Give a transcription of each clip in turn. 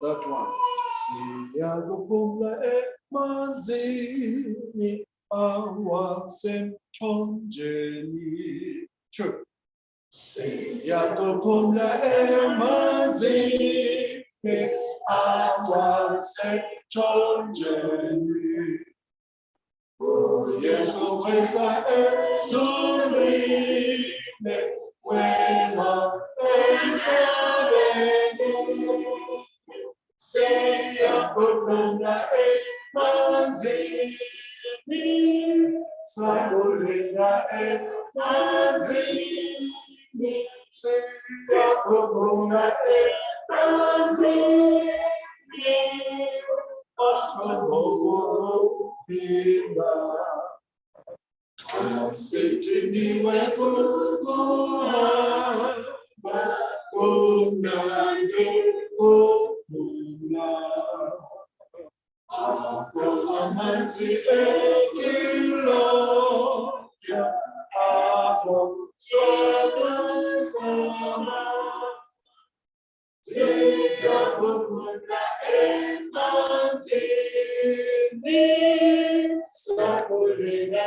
That one. Siyagokumla manzini awasem chonjeni. True. Siyagokumla manzini awasem chonjeni. Oh, Yesu pesa zurine fuera Seya Corona Manzini, Sabolina Manzini, Seya Corona Manzini, Otomo Pina, Sitini Wetukuha, Bakunande Okuna, Amanzi Ekilo, Afro Sodoma, Sita Bukuna Emanzini, Sakulina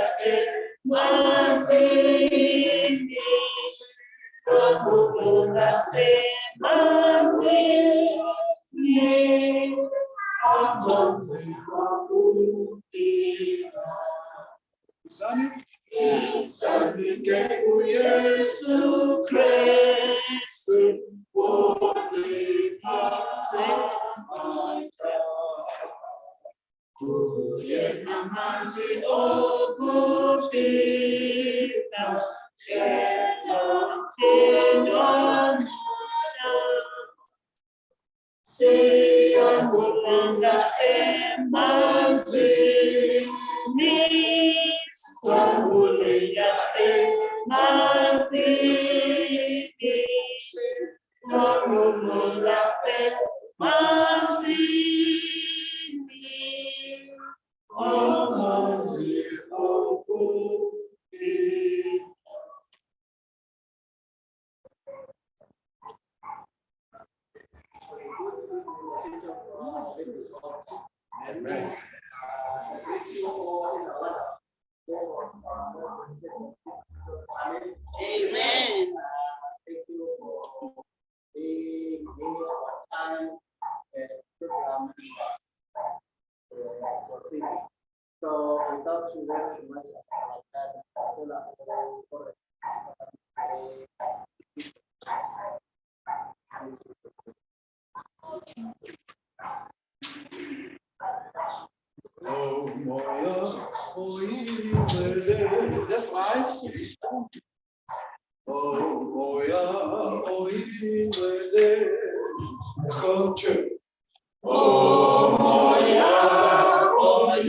Emanzini, Sabukuna Emanzini, Amanzi Bakutina. Isani Keku Yesu Kristu, Kuye namanzi okupina, Siya kulanga emanzini, Samulia emanzini, Samulia emanzini, amanzi okupina. Amen. Amen. Thank you for being our time and program. So without you waste too much like that, Oh, Moya, oh, that's nice. Oh, Moya, oh, let's go to. Oh, Moya, oh,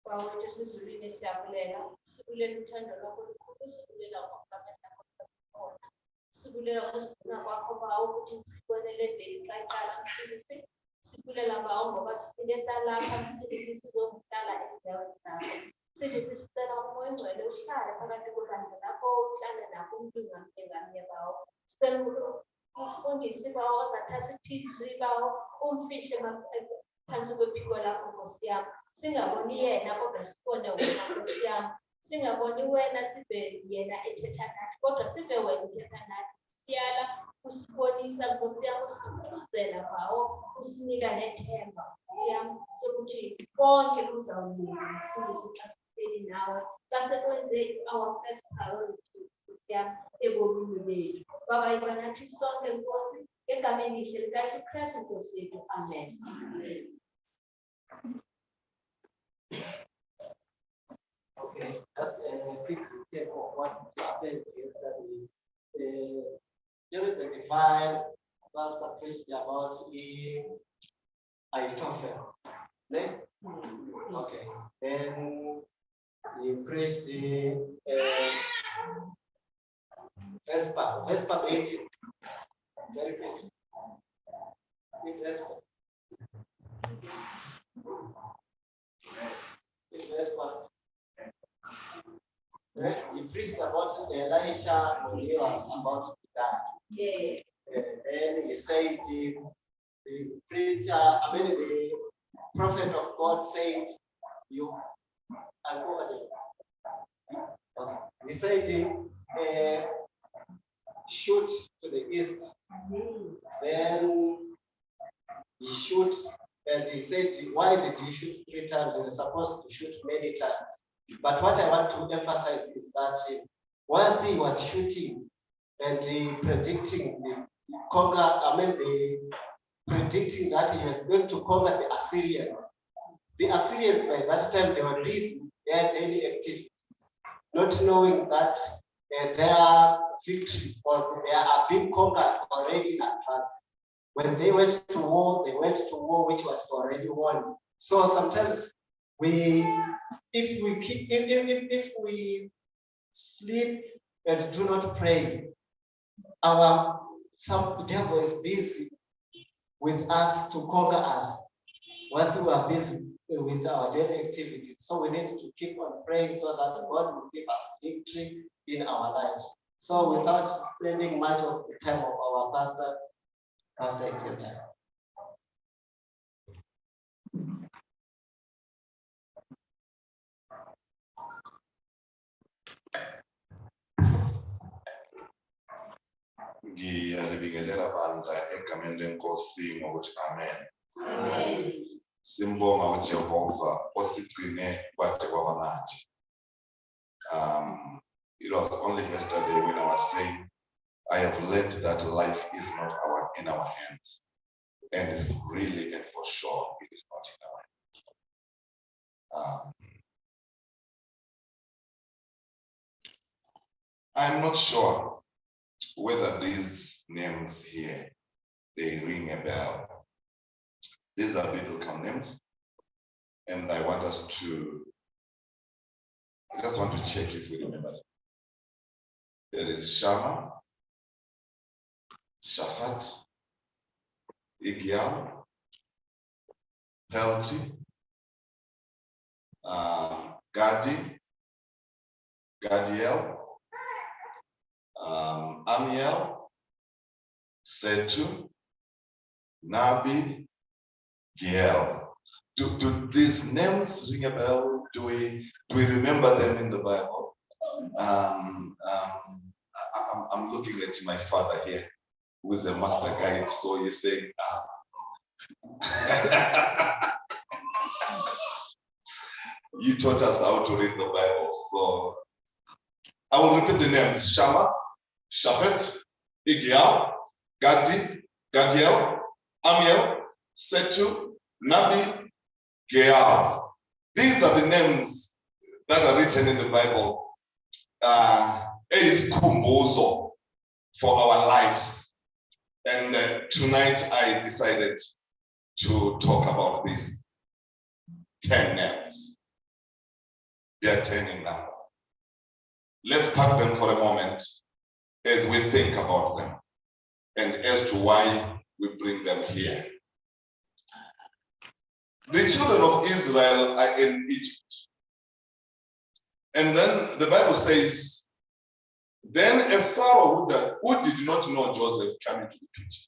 Bawethu sizulwini siyabulela sibulela uthando lwakho olukhulu sibulela ngokuqamela kwakho sibulela ukusigcina kwakho bawo ukuthi sibone le ndlela xa iqala msindisi sibulela bawo ngoba siphinde salapha msindisi sizohlala ezindaweni zakho msindisi sicela umoya ongcwele uhlale phakathi kwebandla lakho uhlale nakho umuntu ngamnye bawo sicela umfundisi bawo ozathasa iphizwi bawo umfihle phansi kwephiko lakho Nkosi yami singaboni yena kodwa sibone wena Nkosi yami singaboni wena sibe yena ethetha nathi kodwa sibe wena uthetha nathi siyala usibonisa Nkosi yami usithuthuzela bawo usinika nethemba Nkosi yami sokuthi konke kuzawulunga msindisi xa sihleli nawe xa sekwenze our first priority Nkosi yami ebomini bethu baba yiba nathi sonke Nkosi egameni elihle likaYesu Kristu Nkosi yethu amen. Okay, just a quick recap of what happened yesterday. During the divine, Pastor preached about Ahithophel. Okay, then he preached Vespa 18. Very good. Big Vespa. He preached about Elisha when he was about to die. Yes. Then he said, the preacher, the prophet of God said, you are going. Okay. He said, shoot to the east. Then he shoot. And he said, why did you shoot 3 times? You're supposed to shoot many times. But what I want to emphasize is that whilst he was shooting and predicting predicting that he was going to conquer the Assyrians by that time they were busy their daily activities, not knowing that their victory or they are being conquered already in advance. When they went to war which was already won. So sometimes if we sleep and do not pray, some devil is busy with us to conquer us whilst we are busy with our daily activities. So we need to keep on praying so that God will give us victory in our lives. So without spending much of the time of our pastor, it's your time. Ngiyalibingelela bandla egameni lenkosi ngokuthi amen. Amen. Simbonga uJehova osigcine kwade kwamanje. It was only yesterday when I was saying I have learned that life is not in our hands. And really and for sure it is not in our hands. I'm not sure whether these names here, they ring a bell. These are biblical names. And I just want to check if we remember them. There is Shama, Shaphat, Igiam, Pelti, Gadi, Gadiel, Amiel, Setu, Nabi, Giel. Do these names ring a bell? Do we remember them in the Bible? I'm looking at my father here, who is a master guide. So he's saying, you taught us how to read the Bible. So I will repeat the names: Shama, Shaphat, Igiel, Gadi, Gadiel, Amiel, Setu, Nabi, Geal. These are the names that are written in the Bible. Is kumbuzo for our lives. And tonight I decided to talk about these 10 names. They are 10 in number. Let's pack them for a moment as we think about them and as to why we bring them here. The children of Israel are in Egypt. And then the Bible says, then a Pharaoh who did not know Joseph came into the picture.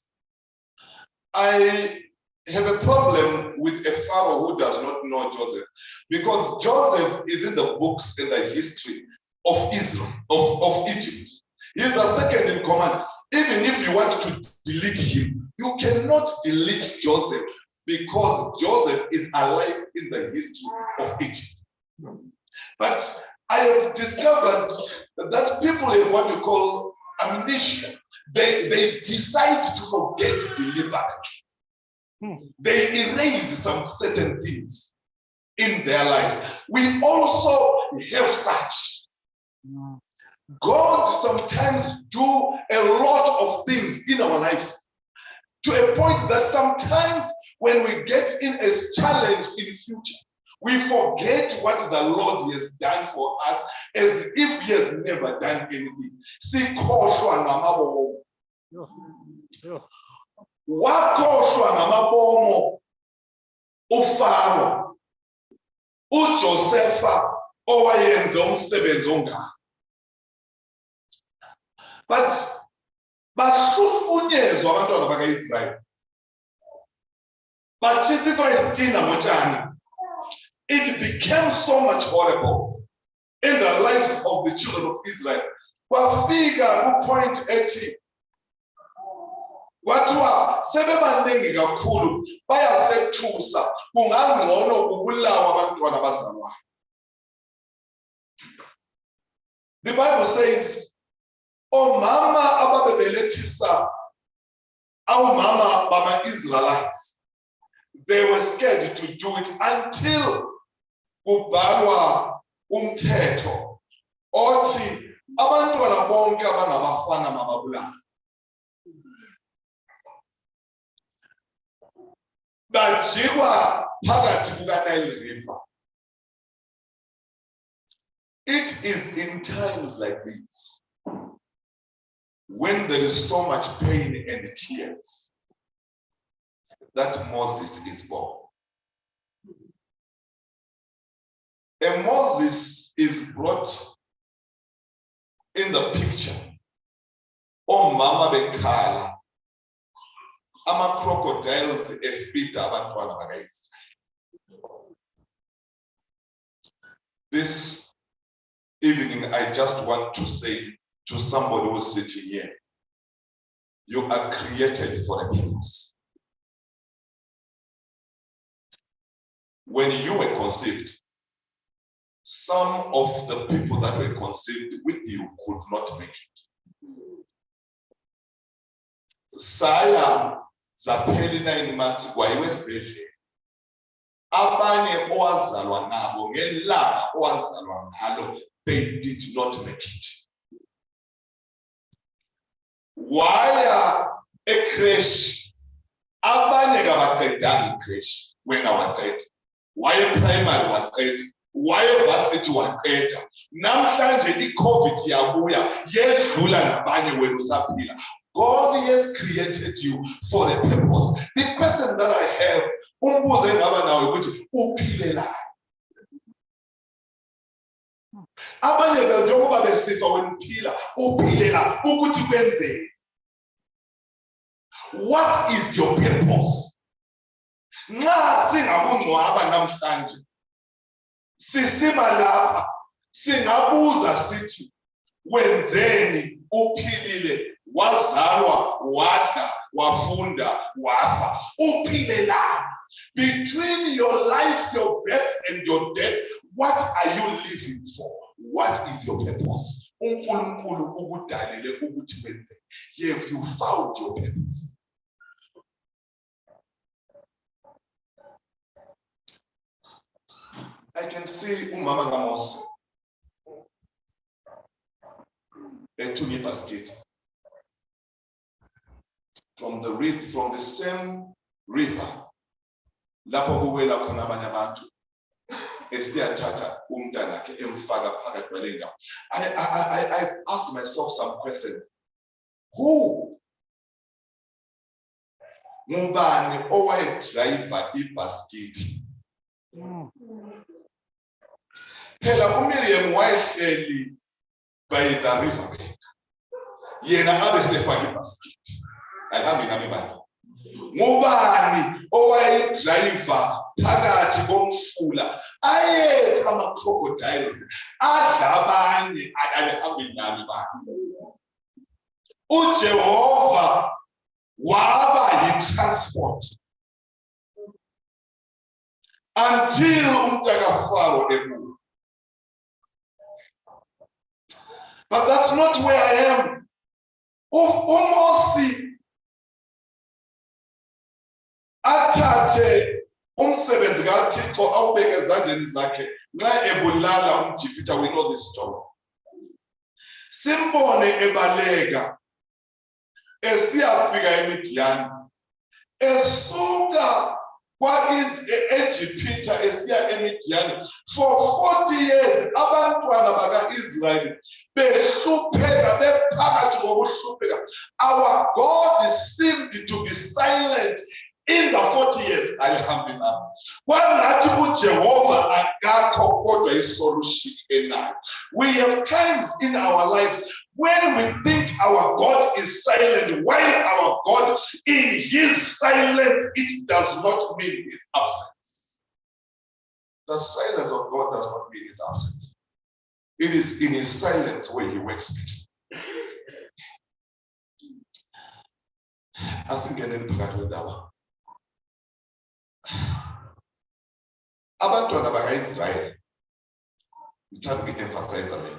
I have a problem with a Pharaoh who does not know Joseph, because Joseph is in the books in the history of Israel, of Egypt. He's the second in command. Even if you want to delete him, you cannot delete Joseph, because Joseph is alive in the history of Egypt. But I have discovered that people have what you call amnesia. They decide to forget deliberately. They erase some certain things in their lives. We also have such. God sometimes do a lot of things in our lives, to a point that sometimes when we get in a challenge in the future, we forget what the Lord has done for us, as if he has never done anything. Sikhohlwa ngamabomo. Wakhohlwa ngamabomo uFaro, uJosepha owayenze umsebenzi ongaka. But bahlufunyezwa abantwana bakaIsrael. Batshitsiswa isitina ngotshani. It became so much horrible in the lives of the children of Israel. Kwafika ku-point ethi kwathiwa sebebaningi kakhulu, bayasethusa, kungangcono kubulawa abantwana bazalwayo. The Bible says, omama ababebelethisa awumama bama-Israelites, they were scared to do it until kubhalwa umthetho othi abantwana bonke abangabafana mababulawe. Bajikwa phakathi kukaNile River. It is in times like this, when there is so much pain and tears, that Moses is born. And Moses is brought in the picture. Oh, Mama Bekala, ama crocodiles efita abantwana bakaIsrael. This evening, I just want to say to somebody who is sitting here, you are created for a purpose. When you were conceived, some of the people that were conceived with you could not make it. Saya zapheli 9 months kwayiwe esibhedlela. Abanye owazalwa nabo ngelanga owazalwa ngalo, they did not make it. Waya ekreshi, abanye kabaqedanga ikreshi wena waqeda. Waya primary waqeda, wayevasithi waqeda namhlanje iCovid yabuya yedlula nabanye wena usaphila. God has created you for a purpose. The question that I have, umbuzo engaba nawe ukuthi uphilelani? Abanye njengoba besifa wena uphila, uphilela ukuthi kwenzeni? What is your purpose? Nxa singakungcwaba namhlanje sisima lapha singabuza sithi wenzeni uphilile, wazalwa, wadla, wafunda, wafa, uphilelani? Between your life, your birth and your death, what are you living for? What is your purpose? uNkulunkulu ukudalele ukuthi wenze. Have you found your purpose? I can see umama kaMose ethunga ibasket from the same river lapho kuwela khona abanye abantu esiyathatha umntanakhe emfaka phakathi kwalendawo. I've asked myself some questions. Who ngubani owayedriver ibasket? Phela uMiriam wayehleli by the riverbank, yena abe sefaka ibasket. Ayihambi nami manje. Ngubani owayedriver phakathi komfula ayekho ama-crocodiles adla abanye? Ayihambi nami manje. uJehova waba yi-transport until umntakafaro ebuya. But that's not where I am. uMose athathe umsebenzi kaThixo awubeke ezandleni zakhe nxa ebulala umJipita. We know this story. Simbone ebaleka esiyafika eMidiyani, esuka kwa-Ejipita esiya eMidiyani. For 40 years abantwana baka-Israyeli behlupheka, bephakathi kokuhlupheka. Our God seemed to be silent in the 40 years. Alhamdulillah. Kwangathi uJehova akakho kodwa isolution enayo. We have times in our lives when we think our God is silent, while our God in his silence, it does not mean his absence. The silence of God does not mean his absence. It is in his silence where he works better. Asingeneni phakathi kwendaba. Abantwana baka-Israyeli, ngithanda uku-emphasize le,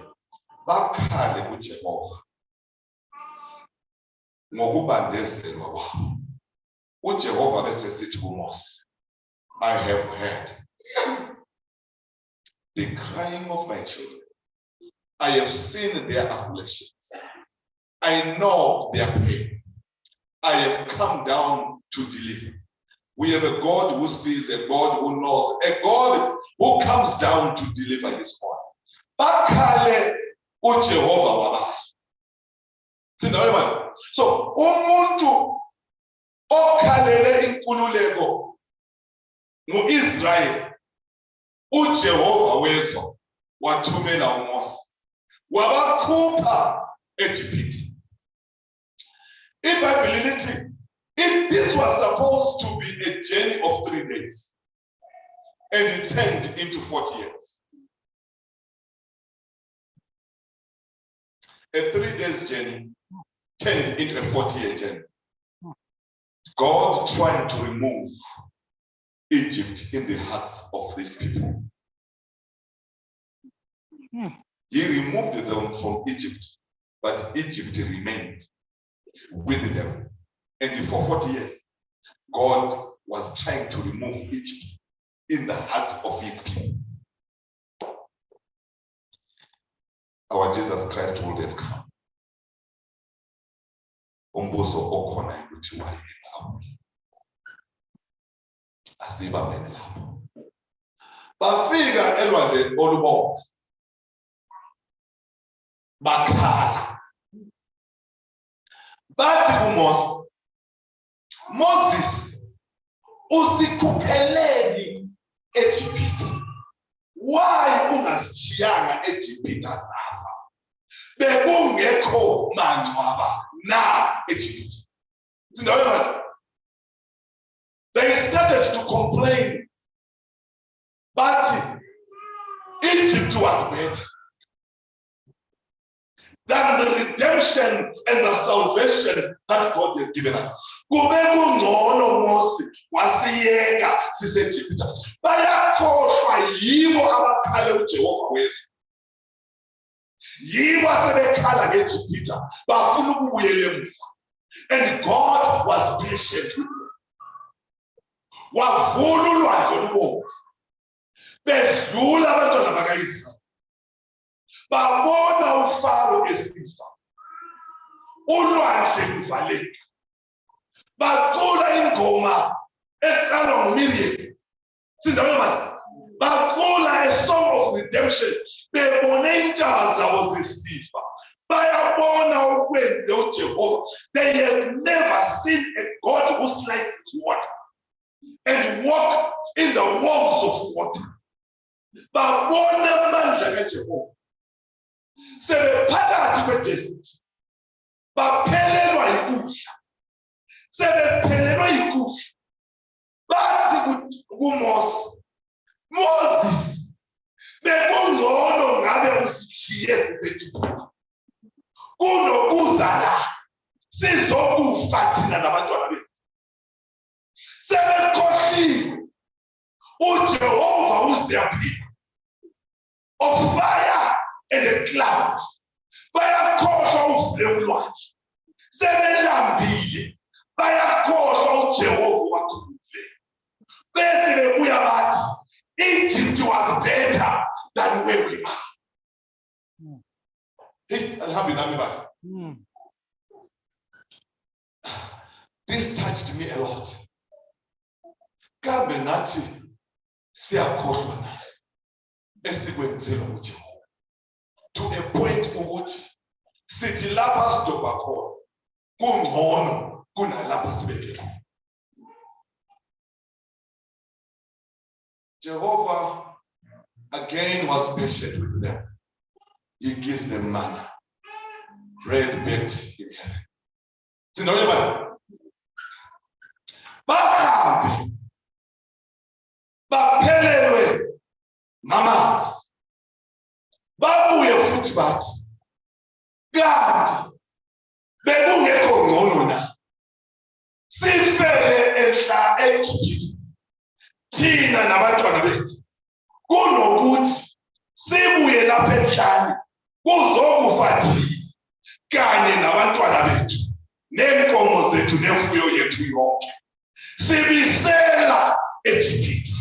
bakhale kuJehova ngokubandezelwa kwabo. uJehova bese sithi kuMose, I have heard the crying of my children. I have seen their afflictions. I know their pain. I have come down to deliver. We have a God who sees, a God who knows, a God who comes down to deliver his own. Bakhale uJehova wabazi. So umuntu okhalele inkululeko nguIsrael, uJehova wezwa, wathumela uMose wabakhupha eGibhithe. iBhayibheli lithi this was supposed to be a journey of 3 days, and it turned into 40 years. A 3 days journey turned into a 40-year journey. God trying to remove Egypt in the hearts of these people. He removed them from Egypt, but Egypt remained with them. And for 40 years, God was trying to remove Egypt in the hearts of his people. Our Jesus Christ would have come. Umbuzo okhona ukuthi wayelawo. Asibamele lapho. bafika elwandle olubomvu bakhala bathi kuMose, Moses, usikhupheleni eGibhithe. Why ungasishiyanga eGibhithe safa? Bekungekho mangcwaba na eGibhithe. They started to complain, but Egypt was better than the redemption and the salvation that God has given us. Kubekungcono Mose wasiyeka siseGibhithe. Bayakhohlwa yibo abakhala uJehova wethu. Yibo asebekhala ngeGibhithe bafuna ukubuyela emuva. And God was patient with them. Wavula ulwandle olubomvu. Bedlula abantwana bakaIsrael. Babona uFaro esifa. Ulwandle luvaleka. Bacula ingoma eqalwa nguMiriam. Sindawo manje. Bacula a song of redemption. Bebone intshaba zabo zesifa. Bayabona ukwenze uJehova. They have never seen a God who slides his water and walk in the walls of water. Babona amandla kaJehova. Sebephakathi kwedesert. Baphelelwa yikudla. Sebephelelwa yikudla. Bathi kuMose, Moses, bekungcono ngabe usishiye siseGibhithe. Kunokuza la sizokufa thina nabantwana bethu. Sebekhohliwe uJehova who's their people of fire and a cloud. Bayakhohlwa uvule ulwandle. Sebelambile bayakhohlwa uJehova wakhulule. Bese bebuya bathi Egypt was better than where we are. Hey, alhamdulillah. This touched me a lot. Kambe nathi siyakhohlwa naye esikwenzelwa uJehova. To a point ukuthi sithi lapha sidoba khona kungcono kunalapha sibeke khona. Jehovah again was patient with them. He gives them manna, bread baked in heaven. Sindawo bani? Bahambe baphelelwe ngamanzi. Babuye futhi bathi kanti bekungekho ngcono na sifele ehla eGibhithe thina nabantwana bethu kunokuthi sibuye lapha emhlane kuzokufa thina kanye nabantwana bethu nenkomo zethu nemfuyo yethu yonke sibisela eGibhithe.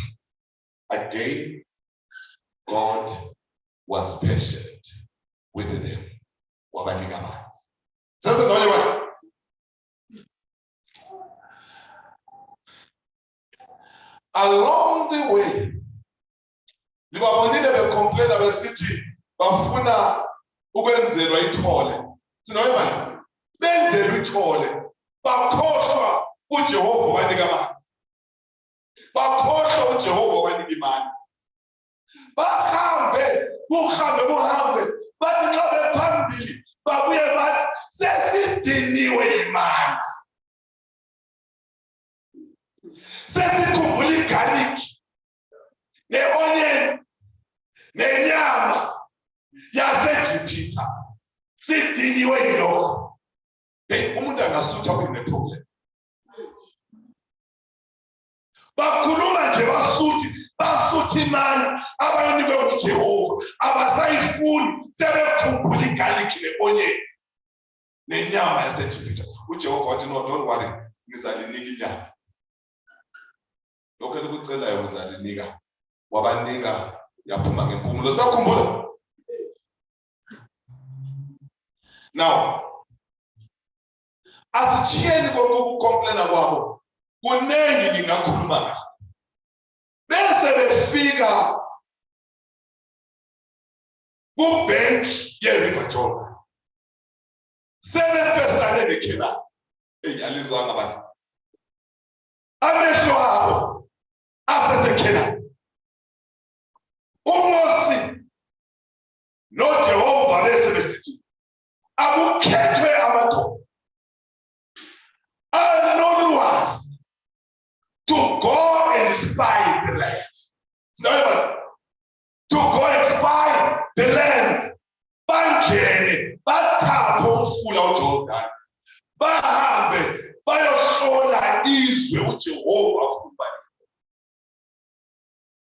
Again, God was patient with them. Wabanika amanzi. Sasa ndoye wathi along the way libabonile becomplain abesithi bafuna ukwenzelwa ithole. Sinoye manje benzelwa ithole bakhohlwa uJehova wanika amanzi. Bakhohlwa uJehova wanika imani. Bahambe bathi xa bephambili babuye bathi sesidiniwe imali. Sesikhumbula igarlic ne-onion nenyama yaseGibhithe. Sidiniwe yilokho. Hey, umuntu angasutha kune-problem. Bakhuluma nje basuthi imali abayinikwe uJehova abasayifuni sebekhumbula igarlic ne-onion nenyama yaseGibhithe. uJehova wathi no, don't worry, ngizalinika inyama. Lokho elikucelayo ngizalinika. Wabanika yaphuma ngempumulo. Sakhumbula? Now, asitshiyeni kokucomplaina kwabo. Kunengi ngingakhuluma ngakho. Bese befika kubank ye-River Jordan. Sebefesane neKhenani. Alizwanga abantu. Amehlo abo aseseKhenani. uMosi noJehova bese besithi akukhethwe amadoda anolwazi to go and spy the land. To go and spy the land. Bangene bathaphe umfula uJordan. Bahambe bayohlola izwe uJehova afuna.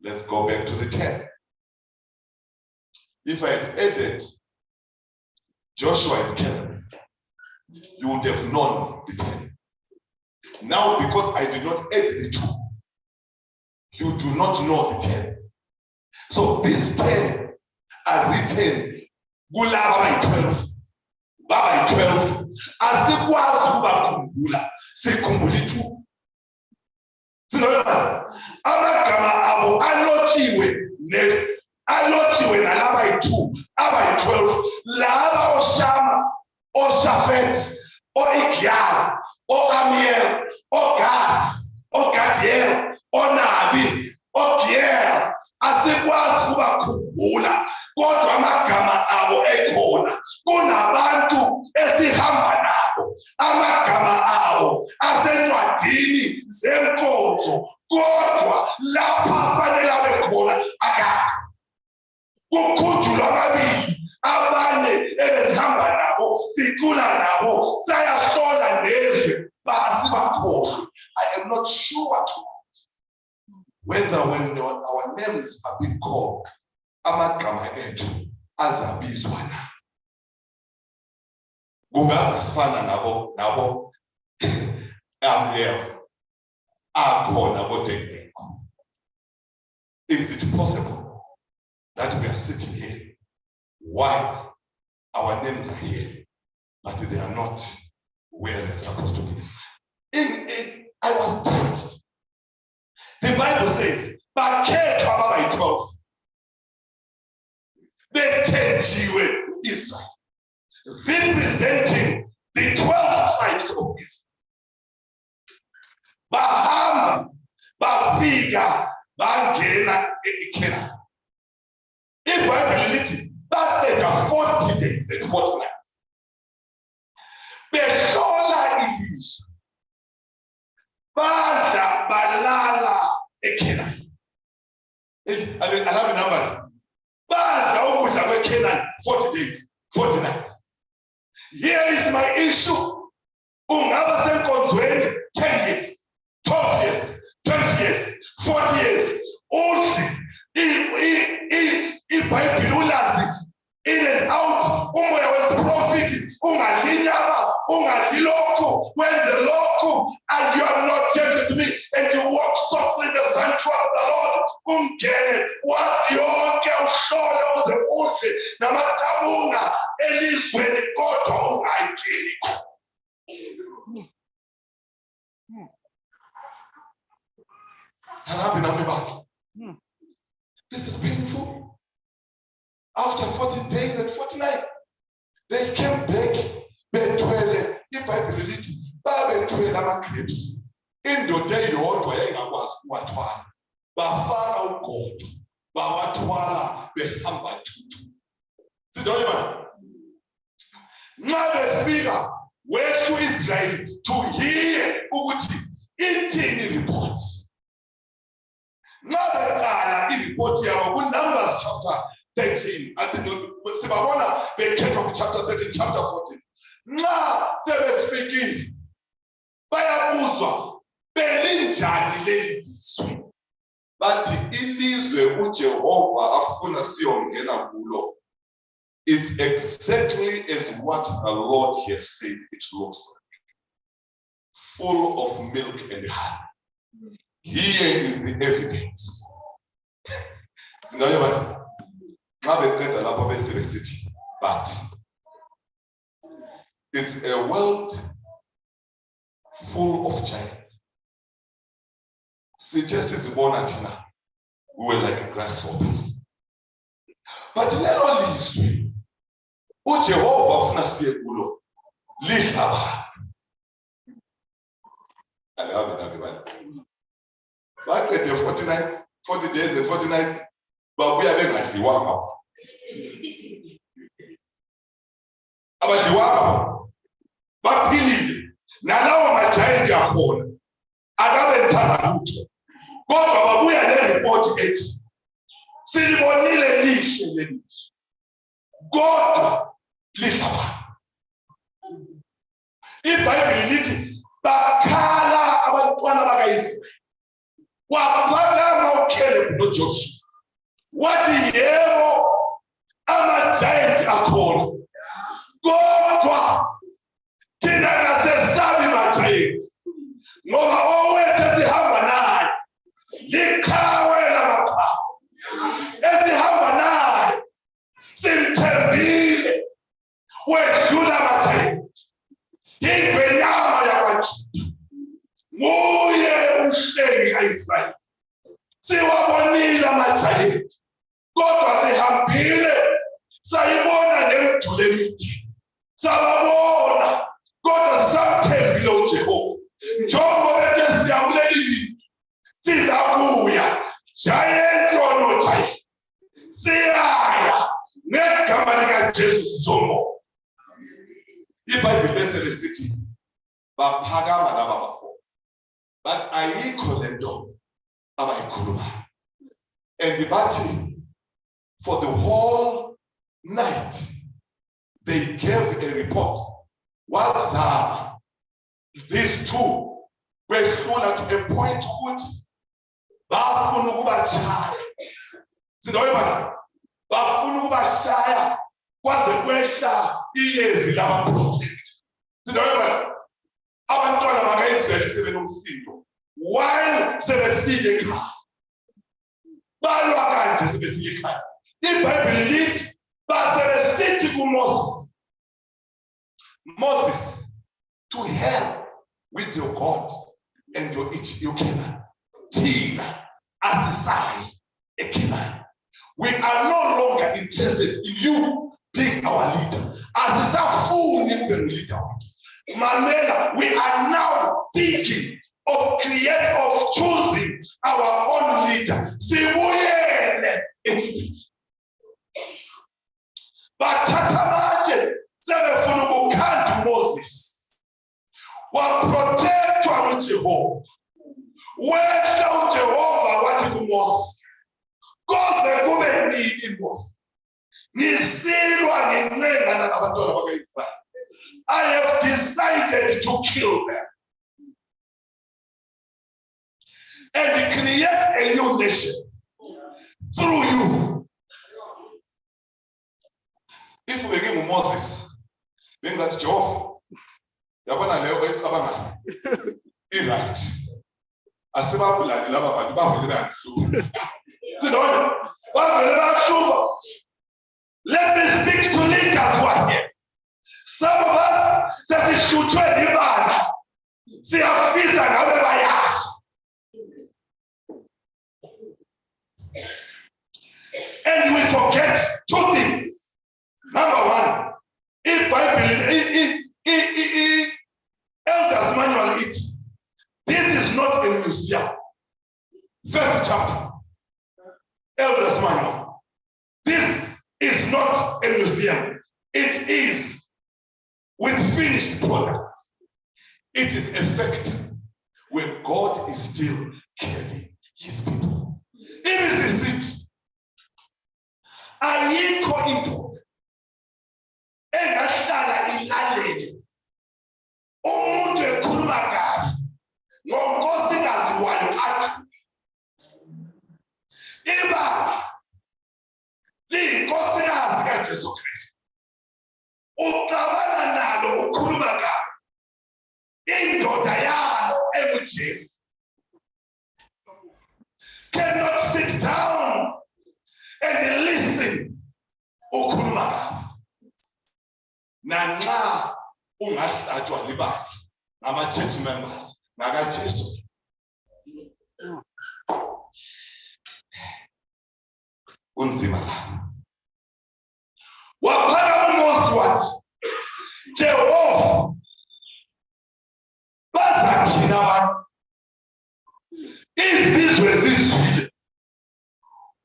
Let's go back to the 10. If I had added Joshua and Caleb, you would have known the 10. Now, because I did not add the 2, you do not know the 10. So these 10 are written kulaba 12. Baba 12. Asikwazi ukubakhumbula, sikhumbula 2. Sinoma amagama abo alotshiwe nalaba 2, aba 12. Laba oShama, oShafet, oIgyal, oAmiel, oGad, oGadiel, oNabi, oGiel. Asikwazi ukubakhumbula, kodwa amagama abo ekhona. Kunabantu esihamba nabo, amagama abo asencwadini zenkonzo, kodwa lapha fanele abe khona akakho. Kukhunjulwa amabili, abanye ebesihamba nabo, sicula nabo, sayahlola nezwe, basibakhona. I am not sure whether when our names are being called, amagama ethu azabizwa na. Kungazafana nabo Amiel akhona kodwa engekho. Is it possible that we are sitting here while our names are here, but they are not where they're supposed to be? I was touched. The Bible says, "Bakhethwa by 12." Bethenjiwe Israel, representing the 12 tribes of Israel. Bahamba, bafika, bangena eKhenani. IBhayibheli lithi bathetha 40 days and 40 nights. Behlola ilizwe. Badla balala eKhenani. I have a number. Badla ukudla kweKhenani 40 days, 40 nights. Here is my issue. Ungaba senkonzweni 10 years, 12 years, 20 years, 40 years. Udle iBhayibheli ulazi in and out. Umoya wesiprofit ungadli inyama, ungadli lokhu, wenze lokhu, and you are not tempted to me, and you walk softly in the sanctuary of the Lord. Ungene wazi yonke uhlole uze udle namathabunga elizweni kodwa ungayingeni. This is painful. After 40 days and 40 nights, they came back. Bethwele iBhayibheli lithi babethwele ama-grapes. Indoda eyodwa yayingakwazi ukuwathwala. Bafaka ugodo, bawathwala behamba thuthu. Sidonke nxa befika wehlu Israel to hear ukuthi ithini report. Nxa beqala ireport yabo kuNumbers chapter 13. I think sibabona bekhethwa chapter 13, chapter 14. Nxa sebefikile bayabuzwa belinjani leli lizwe. Bathi ilizwe uJehova afuna siyongena kulo. It's exactly as what the Lord has said it looks like. Full of milk and honey. Here is the evidence. But it's a world full of giants. We were like grasshoppers. But lelo lizwi uJehova ufuna siye kulo lihlaba. Alabe nabe bani. Baqede 40 days and 40 nights babuya bengadliwanga. Abadliwanga baphilile nalawo majayenti akhona akabenzanga lutho. Kodwa babuya nereport ethi silibonile lihle lelizwi. Kodwa lihlaba. IBhayibheli lithi bakhala abantwana bakaIsrayeli. Waphakama uKhalebi noJoshua. Wathi yebo ama-giant akhona. Kodwa thina kasesabi ma-giant. Ngoba owethu esihamba naye liqhawe lamaqhawe. Esihamba naye simthembile wedlula ama-giant. Ingwenyama yakwaJuda. Nguye umhlengi kaIsrayeli. Siwabonile ama-giant. Kodwa sihambile sayibona nemiduli emide. Sababona kodwa sisamthembile uJehova. Njengoba bethe siyabulela ilizwi sizakuya giant or no giant. Siyaya ngegama likaJesu sizomona. IBhayibheli bese lesithi baphakama laba bafo. But ayikho lento abayikhuluma. And bathi for the whole night they gave a report. Wazama these two kwehlula to a point ukuthi bafuna ukubashaya. Sindoyibona bafuna ukubashaya kwaze kwehla iyezi labaprofeti. Sindoyibona abantwana bakaIsrayeli sebenomsindo while sebefike ekhaya. Balwa kanje sebefike ekhaya. IBhayibheli lithi basebesithi kuMoses, Moses, to hell with your God and your Canaan. Thina asisai eKenani. We are no longer interested in you being our leader. Asisafuni ube leader. Mamela, we are now thinking of choosing our own leader. Sibuyele eThibet. Bathatha manje sebefuna ukukhanda uMoses. Waprotectwa nguJehova. Wehla uJehova wathi kuMoses, koze kube nini Moses? Nisilwa ngenqengana nabantwana bakaIsrayeli. I have decided to kill them and create a new nation through you. If we give Moses, means that Jehovah, yabona leyo ecabanga right. Asebabulali laba bantu bavele bayahluka. Sinona bavele bayahluka. Let me speak to leaders who are here. Some of us sesihluthwe libala. Siyafisa ngabe bayazi. And we forget two things. Number one, IBhayibheli Elders Manual it. This is not a museum. First chapter. Elders Manual. This is not a museum. It is with finished products. It is effective where God is still caring his people. It is a seat. Ayikho into engahlala ilalele. Umuntu ekhuluma kabi ngonkosikazi athi ibandla liyinkosikazi kaJesu Kristu. Uxabana nalo ukhuluma kabi indoda yalo enguJesu cannot sit down and listen ukhuluma kabi. Nanxa ungahlatshwa libandla ama-church members nakaJesu. Kunzima la. waphaka uMose wathi Jehova bazathina abantu izizwe zizwile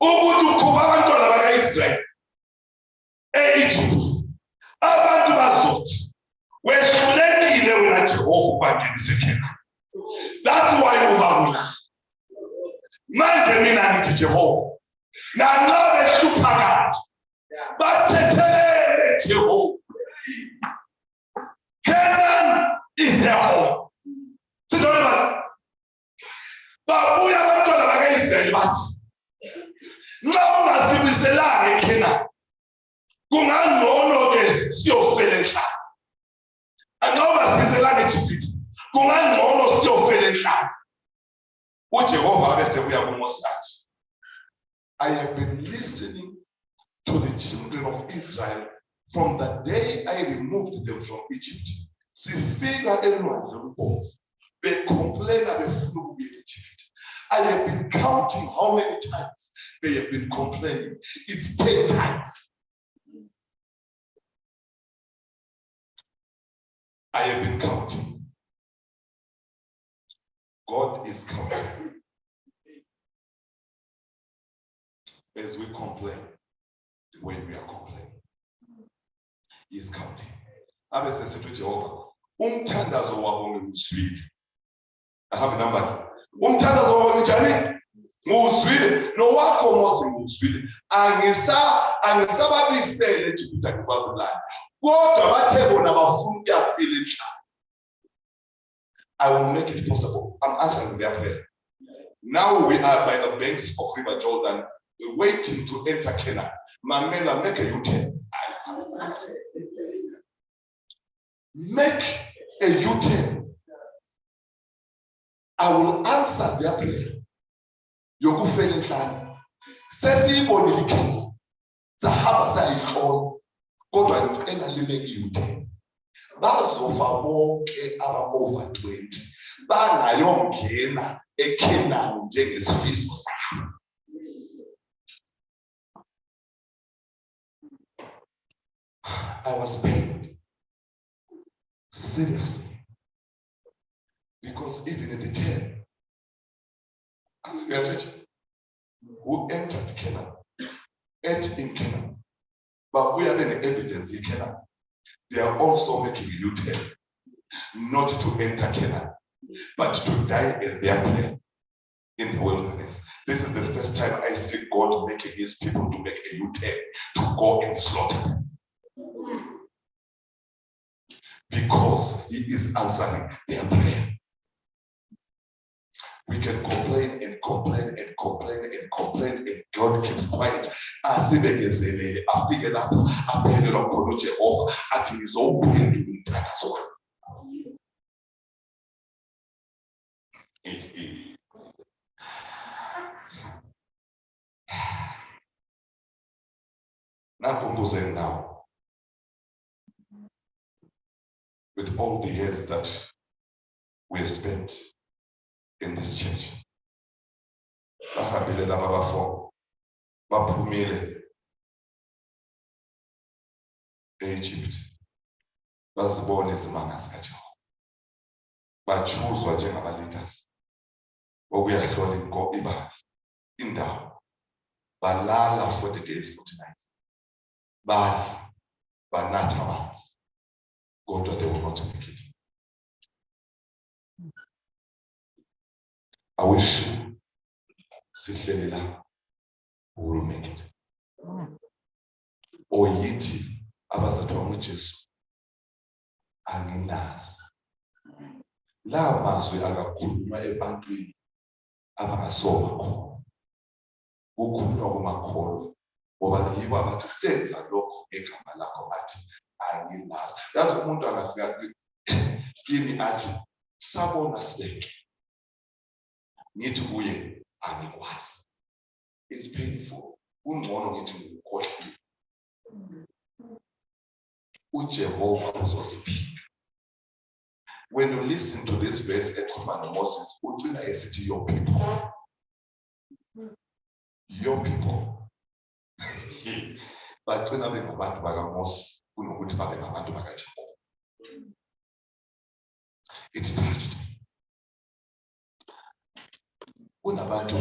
ukuthi ukhupha abantwana baka-Israyeli e-Egypt. Abantu bazothi wehlulekile wena Jehova ubangenise eKhenani. That's why ubabula. Manje mina ngithi Jehova nanxa behlupha kanti bathethelele Jehova. Canaan is their home. Babuya abantwana baka-Israyeli bathi nxa ungasibiselanga eKhenani kungangcono-ke siyofela enhlani. Nxa ungasibiselanga eJibhithe kungangcono siyofela enhlani. uJehova abe sebuya kuMose athi, I have been listening to the children of Israel from the day I removed them from Egypt. Sifika elwandle lubomvu becomplaina befuna ukubuya eJibhithe. I have been counting how many times they have been complaining. It's 10 times. I have been counting. God is counting. As we complain, when we are complaining, He is counting. Abe sesithi Jehova, umthandazo wabo ngizwile. I have a number. Umthandazo wabo njani? Ngizwile. Nowakho Mose ngizwile. Angisababisele eJibhithe ngibabulala. Kodwa bathe bona bafuna ukuyafela enhlani. I will make it possible. I'm answering their prayer. Now we are by the banks of River Jordan, waiting to enter Canaan. Mamela, make a U-turn. Make a U-turn. I will answer their prayer. Yokufela enhlani. Sesiyibonile iKhenani. Sahamba sayihlola. Kodwa ngicela limeke i-U-turn. Bazofa bonke aba-over 20 bangayongena eKhenani njengesifiso sabo. I was pained seriously because even at the 10 who entered Canaan, ate in Canaan, but we have any evidence in Canaan. They are also making a U-turn, not to enter Canaan, but to die as their prayer in the wilderness. This is the first time I see God making His people to make a U-turn, to go and slaughter them. Because He is answering their prayer. We can complain and complain and complain and complain, and God keeps quiet. Asibekezelele, afike lapho aphendula khona uJehova athi ngizowuphendula umthandazo wakho. Nakumbuzeni now, with all the years that we have spent in this church, bahambile laba bafo baphumile e-Egypt, bazibona izimanga zikaJehova, bachuzwa njengama-leaders okuyahlola ibandla indawo, balala 40 days 40 nights, badla banatha amanzi, kodwa they will not make it. I wish sihleli la we will make it. Oyithi abazathiwa nguJesu anginazi. La mazwi akakhulunywa ebantwini abangasoba khona. Kukhulunywa kumakholwa ngoba yibo abathi senza lokho ngegama lakho athi anginazi. Yazi umuntu angafika kimi athi sabona sibeke. Ngithi kuye angikwazi. It's painful. Ungcono ngithi ngikhohlile. uJehova uzosiphinda. When you listen to this verse ekhuluma noMoses, ugcina esithi your people. Your people. bagcina bengabantu bakaMose kunokuthi babe ngabantu bakaJehova. It touched me. Kunabantu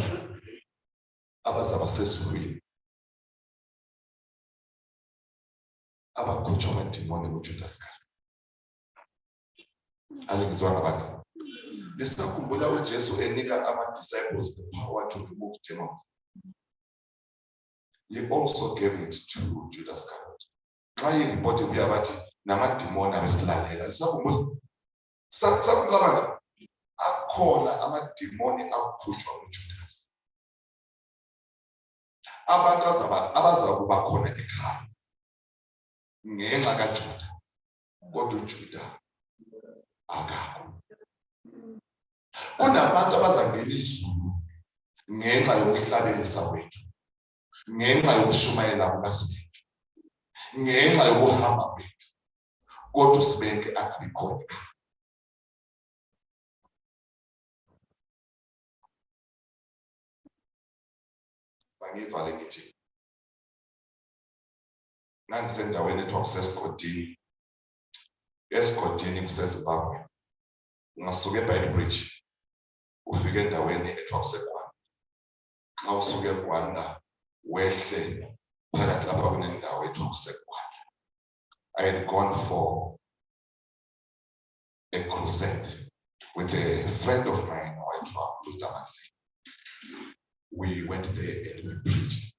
abazaba sezulwini abakhutshwa amadimoni nguJudas Iscariot. Alingizwa ngabantu. Lisakhumbula uJesu enika ama-disciples the power to remove demons. He also gave it to Judas Iscariot. Xa iripoti ibuya bathi namadimoni abesilalela. Lisakhumbula? Sakhumbula abantu. Akhona amadimoni akhutshwa nguJudas. Abantu abazakuba khona ekhaya ngenxa kaJuda. Kodwa uJuda akakho. Kunabantu abazangena izulu ngenxa yokuhlabelisa kwethu, ngenxa yokushumayela kukaSibeke, ngenxa yokuhamba kwethu, kodwa uSibeke akabikho. Bangivale ngithi nangisendaweni ethiwa kusesigodini. Esigodini kuseZimbabwe. Ungasuka eBail Bridge ufike endaweni ethiwa kuseGwanda. Xa usuke eGwanda wehle phakathi lapha kunendawo ethiwa kuseGwanda. I had gone for a crusade with a friend of mine who was we went there and we preached.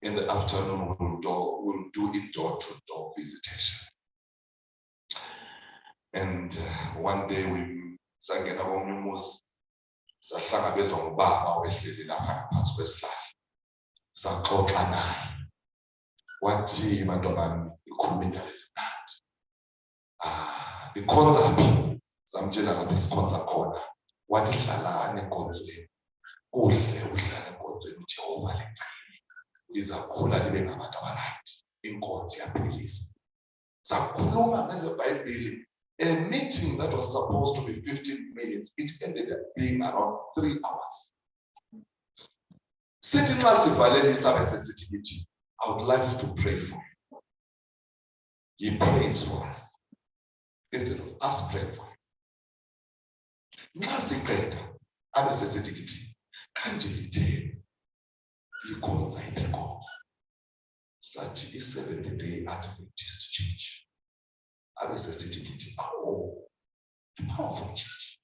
In the afternoon, we'll do a door-to-door visitation. And one day we sang in our memories, sahlangabezwa ngubaba owehleli lapha ngaphansi kwesihlahla. Saxoxa naye. Wathi bantu bami ikhuluma indaba ezimnandi. Ikhonza phi? Samtshela lapho isikhonza khona. Wathi hlalani enkonzweni. Kuhle uhlala enkonzweni uJehova legcine. Lizakhula libe ngabantu abarayithi. Inkonzo yaphilisa. Sakhuluma ngezeBhayibheli. A meeting that was supposed to be 15 minutes, it ended up being around 3 hours. Sitting I would like to pray for you. He prays for us instead of us praying for him. Nasiqeda abesesithi kanje lithe likhonza iphikho sathi i-7th-day Adventist Church. Abesesithi powerful church.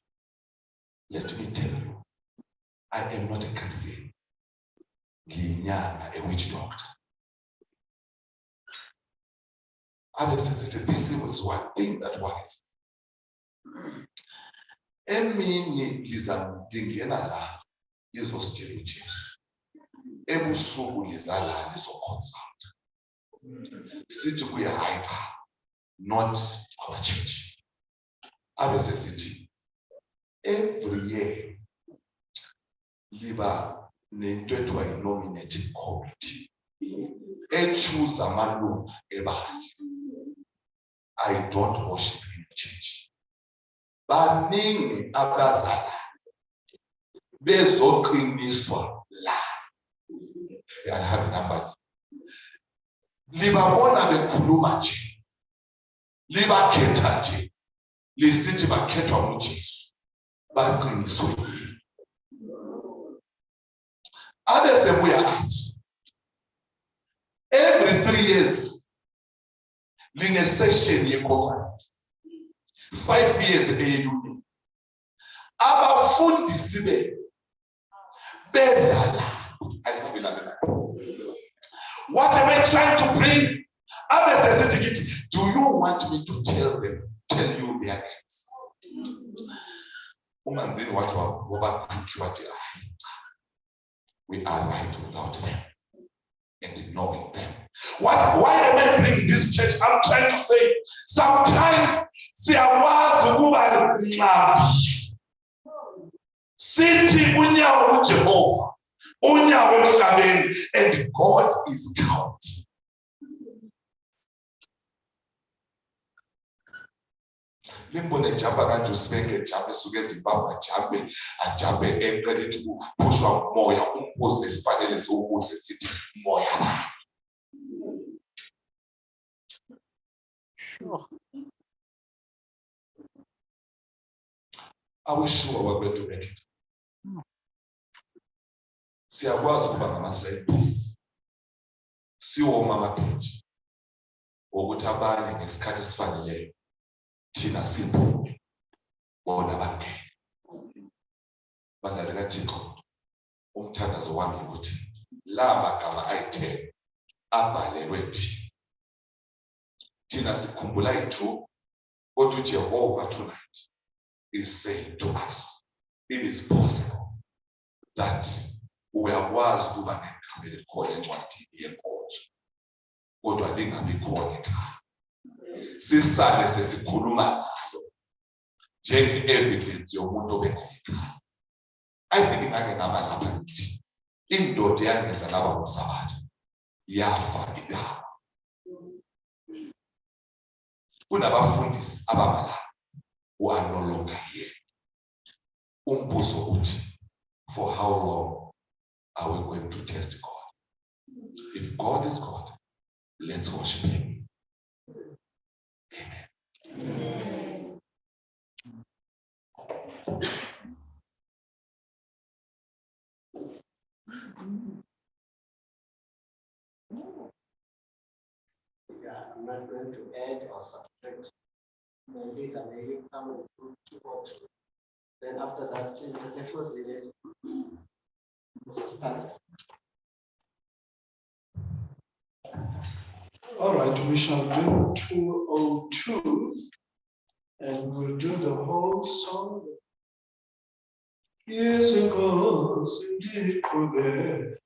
Let me tell you, I am not a Christian. Nginyanga, a witch doctor. Abesesithi this was one thing that was. Emini lizangena la izositshela uJesu. Ebusuku lizala lizoconsult. Sithi kuyahayitha, not our church. Abesesithi every year liba nento ethiwa yi-nominating committee choose amalunga ebandla. I don't worship in the church. Baningi abazala bezoqiniswa la. I have a number. Libabona bekhuluma nje. Libakhetha nje. Lisithi bakhethwa nguJesu. Baqiniswe. Abesebuya athi every 3 years line session ye-conference. 5 years eyiluni. Abafundisi bezala. What am I trying to bring? Do you want me to tell you their names? We are right without them and ignoring them. Why am I bringing this church? I'm trying to say sometimes siyakwazi ukuba nqabi. Sithi unyawo uJehova, unyawo emhlabeni, and God is counting. limbone ejampa kanje usibeke ejampe esuke eZimbabwe ajampe eqela ithi kuphushwa umoya umbuzo esifanele siwubuze sithi moya ba. Sure. Are we sure we're going to make it? Siyakwazi ukuba ngama-signposts. Siwoma amapage wokuthi abanye ngesikhathi esifaneleyo thina siphume bona bangene. Badlali kaThixo, umthandazo wami ukuthi la magama ayi-10 abhalelwe thina sikhumbula i-2 kodwa uJehova tonight is saying to us, it is possible that uyakwazi ukuba negama elikhona encwadini yenkonzo kodwa lingabi khona ekhaya. Sisale sesikhuluma ngalo njenge-evidence yomuntu obengayikhaya. I think ngake ngaba lapha ngithi indoda yangenza ngaba umsabatha yafa igama. Kunabafundisi abamala who are no longer here. Umbuzo uthi, for how long are we going to test God? If God is God, let's worship Him. Amen. Yeah, I'm not going to add or subtract. Maybe you come and put 2 or 2. Then after that, the first standards. All right, we shall do 202 and we'll do the whole song. Yes, it goes indeed for there.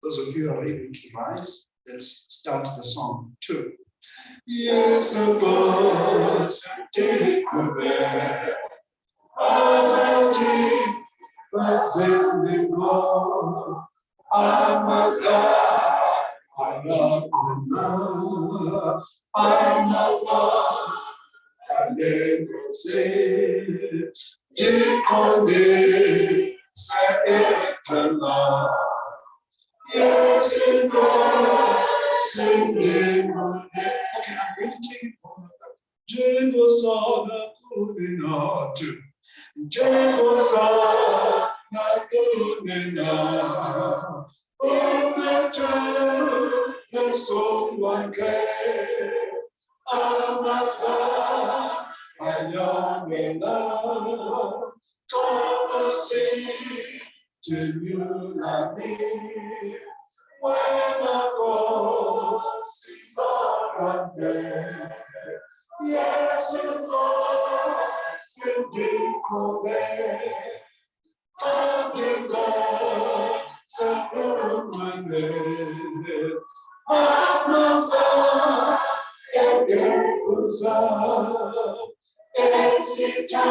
Those of you who are able to rise, let's start the song 2. Yes, it goes indeed for there. Yes, it goes singing. Okay, I'm going to take it all of them. Jebosana kuninatu. Jebosana kunina. Umetu nesumwanke. Amaza ayamena. Tomasi to me. When I go, see God again. Yes, it goes in deep away. Talking God, some my name. Amaza, Egeruza, Esita,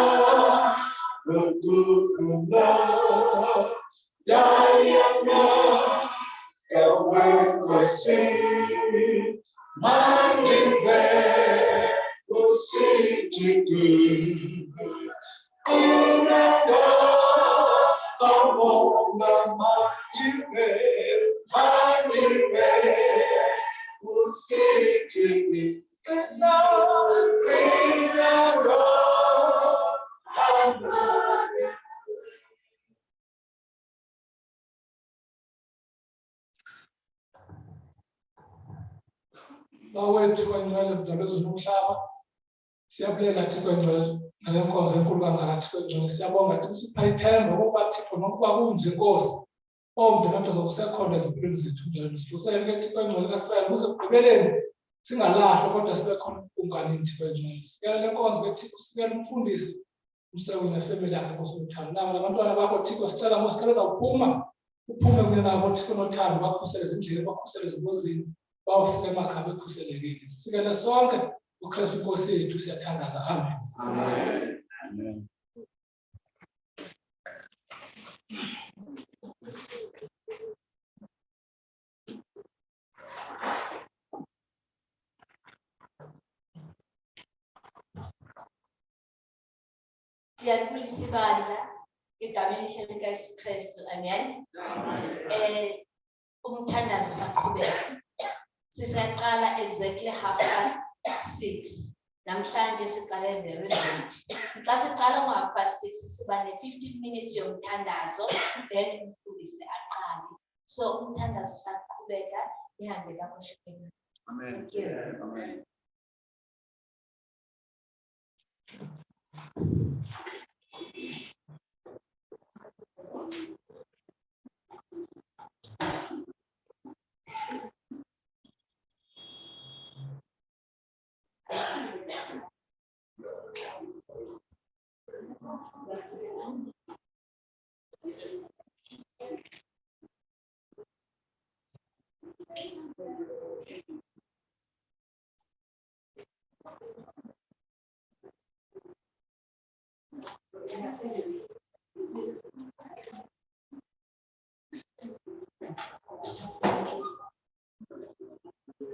Rukuna, Yayama. We'll see, my desire will see to good. In the dark, among the mighty will see to me. And now, in the dark, bawethu kangcwele mdalo ezinomhlaba siyabulela Thixo engcwele ngale nkonzo enkulu kangaka Thixo engcwele siyabonga Thixo usipha ithemba ukuba Thixo nokuba kunje Nkosi omntu zokusekhona ezimpilweni zethu njalo sifusele ke Thixo engcwele kaSirayeli kuze ekugqibeleni singalahlwa kodwa sibe khona ubunganeni Thixo engcwele sikele le nkonzo ke Thixo sikele umfundisi umsebenzi nefemeli yakhe Nkosi uthando nabo labantwana bakho Thixo sicela Nkosi sikele uzawuphuma uphume kunye nabo Thixo nothando bakhusele ezindleleni bakhusele ezingozini bawufike emakhaya bekhuselekile sikele sonke uKristu Nkosi yethu siyathandaza amen. Amen. Amen. Siyabulisa ibandla egameni likaYesu Kristu. Amen. Umthandazo saqhubeka. Sisaqala exactly 6:30. Namhlanje siqale very late. Xa siqala ngo6:30 siba ne15 minutes yomthandazo, then umfundisi aqale. So umthandazo saqhubeka ihambe kakuhle. Amen. Thank you. Amen.